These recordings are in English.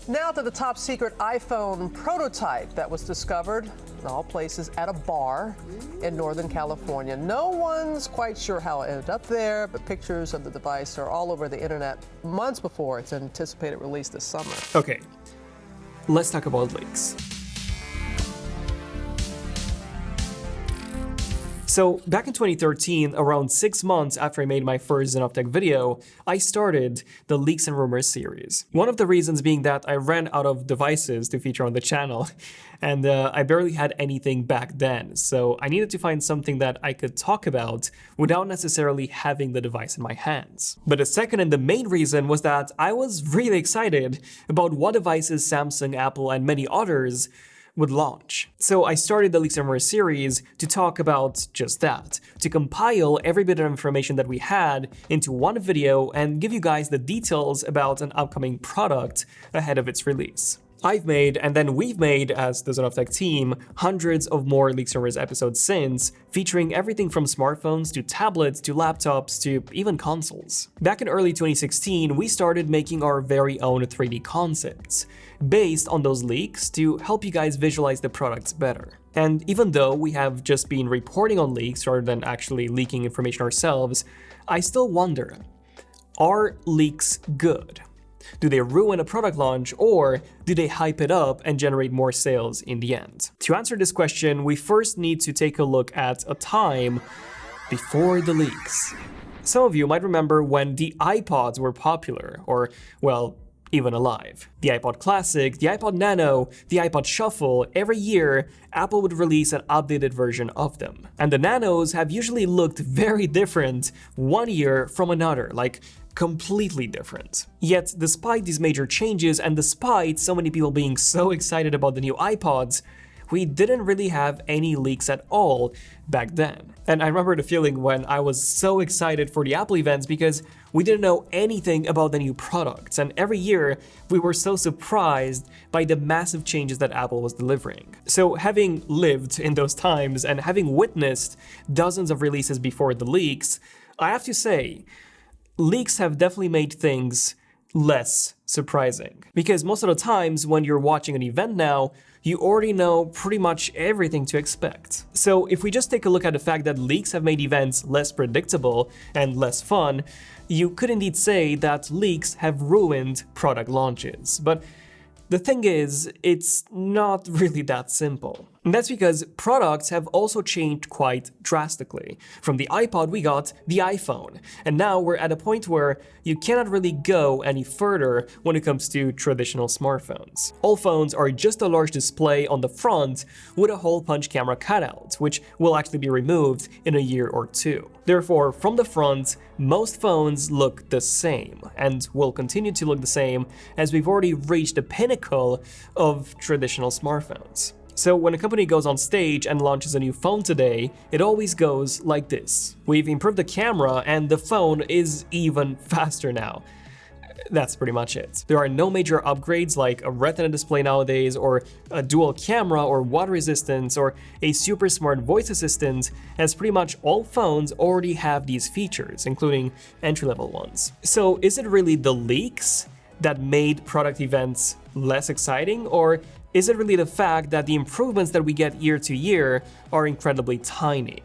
Now to the top secret iPhone prototype that was discovered in all places at a bar in Northern California. No one's quite sure how it ended up there, but pictures of the device are all over the internet months before its anticipated release this summer. Okay, let's talk about leaks. So back in 2013, around 6 months after I made my first ZONEofTECH video, I started the Leaks and Rumors series. One of the reasons being that I ran out of devices to feature on the channel, and I barely had anything back then, so I needed to find something that I could talk about without necessarily having the device in my hands. But the second and the main reason was that I was really excited about what devices Samsung, Apple, and many others would launch. So I started the Leaks and Rumors series to talk about just that, to compile every bit of information that we had into one video and give you guys the details about an upcoming product ahead of its release. I've made, and then we've made, as the ZONEofTECH team, hundreds of more Leaks and Rumors episodes since, featuring everything from smartphones to tablets to laptops to even consoles. Back in early 2016, we started making our very own 3D concepts, based on those leaks to help you guys visualize the products better. And even though we have just been reporting on leaks rather than actually leaking information ourselves, I still wonder, are leaks good? Do they ruin a product launch, or do they hype it up and generate more sales in the end? To answer this question, we first need to take a look at a time before the leaks. Some of you might remember when the iPods were popular, or, well, even alive. The iPod Classic, the iPod Nano, the iPod Shuffle, every year Apple would release an updated version of them. And the Nanos have usually looked very different one year from another, like completely different. Yet, despite these major changes and despite so many people being so excited about the new iPods, we didn't really have any leaks at all back then. And I remember the feeling when I was so excited for the Apple events because we didn't know anything about the new products, and every year we were so surprised by the massive changes that Apple was delivering. So having lived in those times and having witnessed dozens of releases before the leaks, I have to say, leaks have definitely made things less surprising. Because most of the times when you're watching an event now, you already know pretty much everything to expect. So if we just take a look at the fact that leaks have made events less predictable and less fun, you could indeed say that leaks have ruined product launches. But the thing is, it's not really that simple. And that's because products have also changed quite drastically. From the iPod we got the iPhone, and now we're at a point where you cannot really go any further when it comes to traditional smartphones. All phones are just a large display on the front with a hole punch camera cutout, which will actually be removed in a year or two. Therefore, from the front, most phones look the same, and will continue to look the same as we've already reached the pinnacle of traditional smartphones. So when a company goes on stage and launches a new phone today, it always goes like this. We've improved the camera and the phone is even faster now. That's pretty much it. There are no major upgrades like a retina display nowadays, or a dual camera, or water resistance, or a super smart voice assistant, as pretty much all phones already have these features, including entry-level ones. So is it really the leaks that made product events less exciting, or is it really the fact that the improvements that we get year to year are incredibly tiny?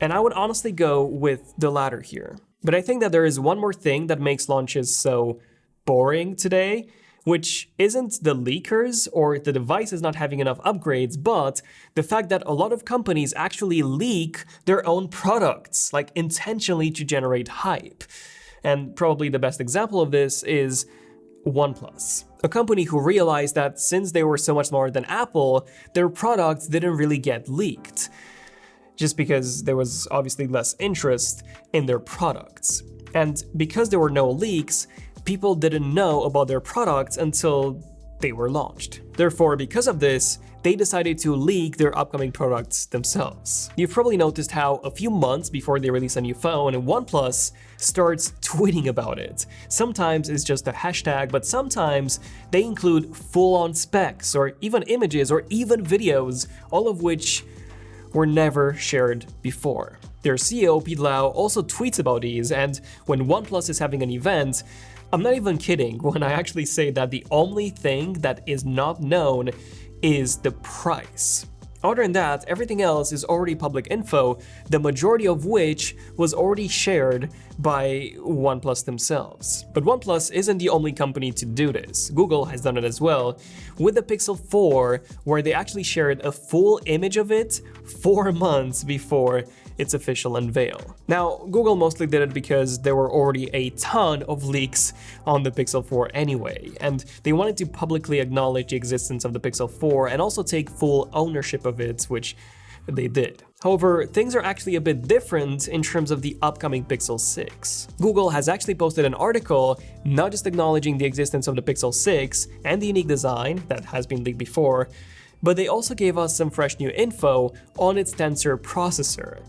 And I would honestly go with the latter here. But I think that there is one more thing that makes launches so boring today, which isn't the leakers or the devices not having enough upgrades, but the fact that a lot of companies actually leak their own products, like intentionally to generate hype. And probably the best example of this is OnePlus, a company who realized that since they were so much smaller than Apple, their products didn't really get leaked, just because there was obviously less interest in their products. And because there were no leaks, people didn't know about their products until they were launched. Therefore, because of this, they decided to leak their upcoming products themselves. You've probably noticed how a few months before they release a new phone, OnePlus starts tweeting about it. Sometimes it's just a hashtag, but sometimes they include full-on specs, or even images, or even videos, all of which were never shared before. Their CEO, Pete Lau, also tweets about these, and when OnePlus is having an event, I'm not even kidding when I actually say that the only thing that is not known is the price. Other than that, everything else is already public info, the majority of which was already shared by OnePlus themselves. But OnePlus isn't the only company to do this. Google has done it as well with the Pixel 4, where they actually shared a full image of it 4 months before its official unveil. Now, Google mostly did it because there were already a ton of leaks on the Pixel 4 anyway, and they wanted to publicly acknowledge the existence of the Pixel 4 and also take full ownership of it, which they did. However, things are actually a bit different in terms of the upcoming Pixel 6. Google has actually posted an article not just acknowledging the existence of the Pixel 6 and the unique design that has been leaked before, but they also gave us some fresh new info on its Tensor processor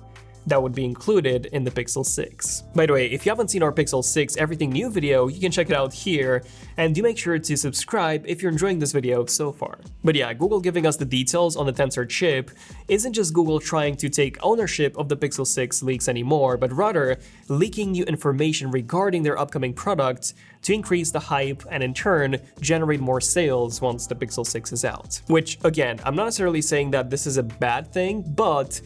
that would be included in the Pixel 6. By the way, if you haven't seen our Pixel 6 Everything New video, you can check it out here, and do make sure to subscribe if you're enjoying this video so far. But yeah, Google giving us the details on the Tensor chip isn't just Google trying to take ownership of the Pixel 6 leaks anymore, but rather leaking new information regarding their upcoming product to increase the hype and in turn generate more sales once the Pixel 6 is out. Which, again, I'm not necessarily saying that this is a bad thing, but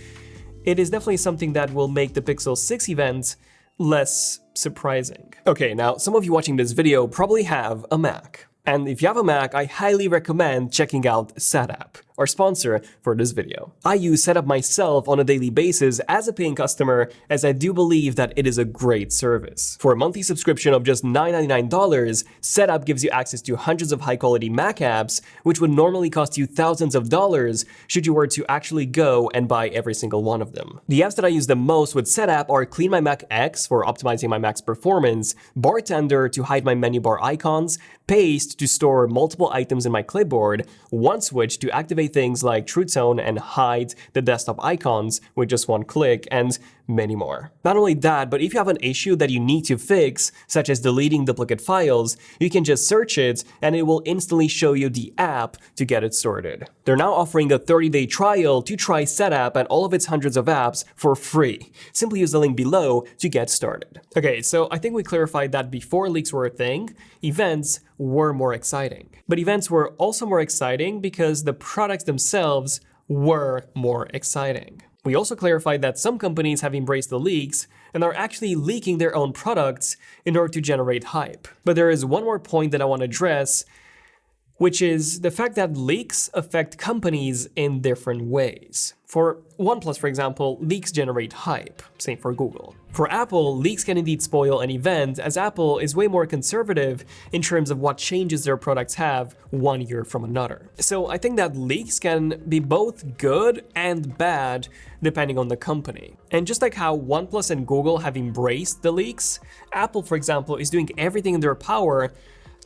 it is definitely something that will make the Pixel 6 event less surprising. Okay, now some of you watching this video probably have a Mac. And if you have a Mac, I highly recommend checking out SetApp, our sponsor for this video. I use SetApp myself on a daily basis as a paying customer, as I do believe that it is a great service. For a monthly subscription of just $9.99, SetApp gives you access to hundreds of high-quality Mac apps, which would normally cost you thousands of dollars should you were to actually go and buy every single one of them. The apps that I use the most with SetApp are Clean My Mac X for optimizing my Mac's performance, Bartender to hide my menu bar icons, Paste to store multiple items in my clipboard, OneSwitch to activate things like True Tone and hide the desktop icons with just one click, and many more. Not only that, but if you have an issue that you need to fix, such as deleting duplicate files, you can just search it and it will instantly show you the app to get it sorted. They're now offering a 30-day trial to try SetApp and all of its hundreds of apps for free. Simply use the link below to get started. Okay, so I think we clarified that before leaks were a thing, events were more exciting. But events were also more exciting because the products themselves were more exciting. We also clarified that some companies have embraced the leaks and are actually leaking their own products in order to generate hype. But there is one more point that I want to address, which is the fact that leaks affect companies in different ways. For OnePlus, for example, leaks generate hype, same for Google. For Apple, leaks can indeed spoil an event, as Apple is way more conservative in terms of what changes their products have 1 year from another. So I think that leaks can be both good and bad depending on the company. And just like how OnePlus and Google have embraced the leaks, Apple, for example, is doing everything in their power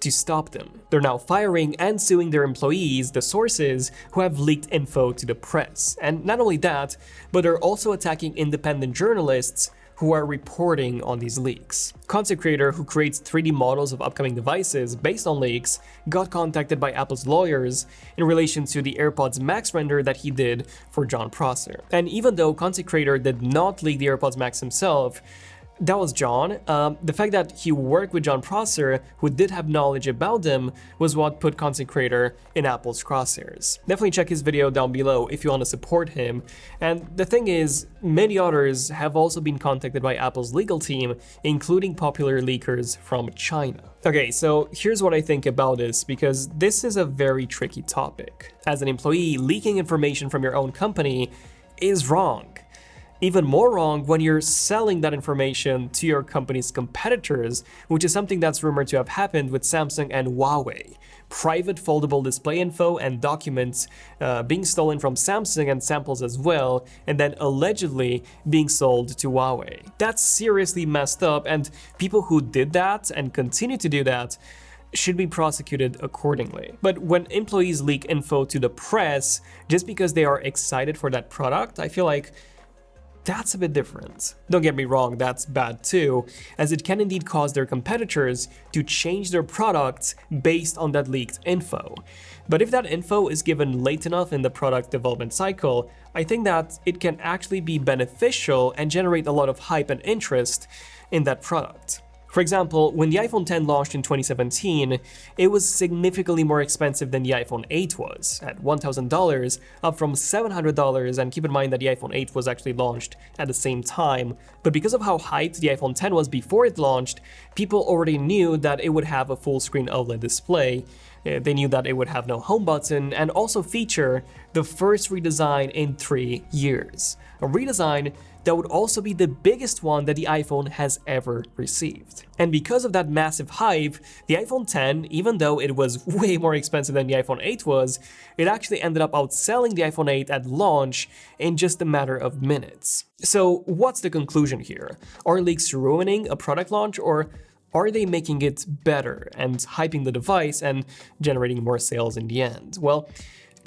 to stop them. They're now firing and suing their employees, the sources, who have leaked info to the press. And not only that, but they're also attacking independent journalists who are reporting on these leaks. Content creator who creates 3D models of upcoming devices based on leaks got contacted by Apple's lawyers in relation to the AirPods Max render that he did for John Prosser. And even though content creator did not leak the AirPods Max himself, that was John. The fact that he worked with John Prosser, who did have knowledge about them, was what put content creator in Apple's crosshairs. Definitely check his video down below if you want to support him. And the thing is, many others have also been contacted by Apple's legal team, including popular leakers from China. Okay, so here's what I think about this, because this is a very tricky topic. As an employee, leaking information from your own company is wrong. Even more wrong when you're selling that information to your company's competitors, which is something that's rumored to have happened with Samsung and Huawei. Private foldable display info and documents being stolen from Samsung and samples as well, and then allegedly being sold to Huawei. That's seriously messed up, and people who did that and continue to do that should be prosecuted accordingly. But when employees leak info to the press just because they are excited for that product, I feel like that's a bit different. Don't get me wrong, that's bad too, as it can indeed cause their competitors to change their products based on that leaked info. But if that info is given late enough in the product development cycle, I think that it can actually be beneficial and generate a lot of hype and interest in that product. For example, when the iPhone X launched in 2017, it was significantly more expensive than the iPhone 8 was, at $1,000, up from $700, and keep in mind that the iPhone 8 was actually launched at the same time. But because of how hyped the iPhone X was before it launched, people already knew that it would have a full-screen OLED display. They knew that it would have no home button and also feature the first redesign in 3 years. A redesign that would also be the biggest one that the iPhone has ever received. And because of that massive hype, the iPhone X, even though it was way more expensive than the iPhone 8 was, it actually ended up outselling the iPhone 8 at launch in just a matter of minutes. So what's the conclusion here? Are leaks ruining a product launch, or are they making it better and hyping the device and generating more sales in the end? Well,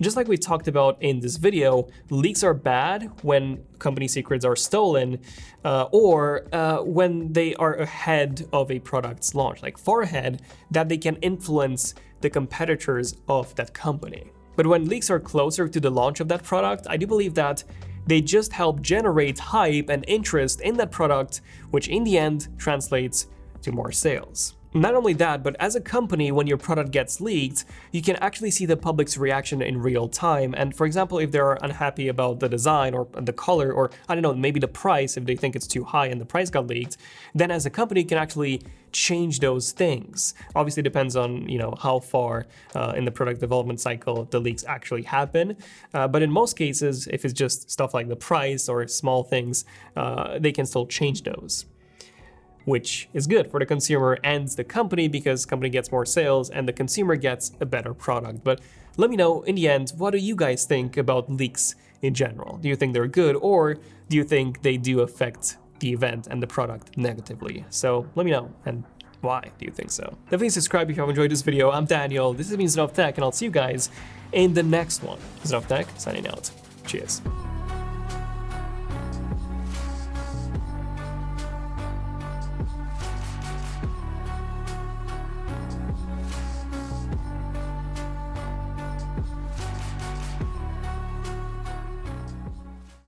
just like we talked about in this video, leaks are bad when company secrets are stolen or when they are ahead of a product's launch, like far ahead, that they can influence the competitors of that company. But when leaks are closer to the launch of that product, I do believe that they just help generate hype and interest in that product, which in the end translates to more sales. Not only that, but as a company, when your product gets leaked, you can actually see the public's reaction in real time. And for example, if they're unhappy about the design or the color, or I don't know, maybe the price, if they think it's too high and the price got leaked, then as a company you can actually change those things. Obviously, it depends on, how far in the product development cycle the leaks actually happen. But in most cases, if it's just stuff like the price or small things, they can still change those, which is good for the consumer and the company because the company gets more sales and the consumer gets a better product. But let me know in the end, what do you guys think about leaks in general? Do you think they're good, or do you think they do affect the event and the product negatively? So let me know, and why do you think so? Definitely subscribe if you have enjoyed this video. I'm Daniel, this has been ZONEofTECH, and I'll see you guys in the next one. ZONEofTECH signing out. Cheers.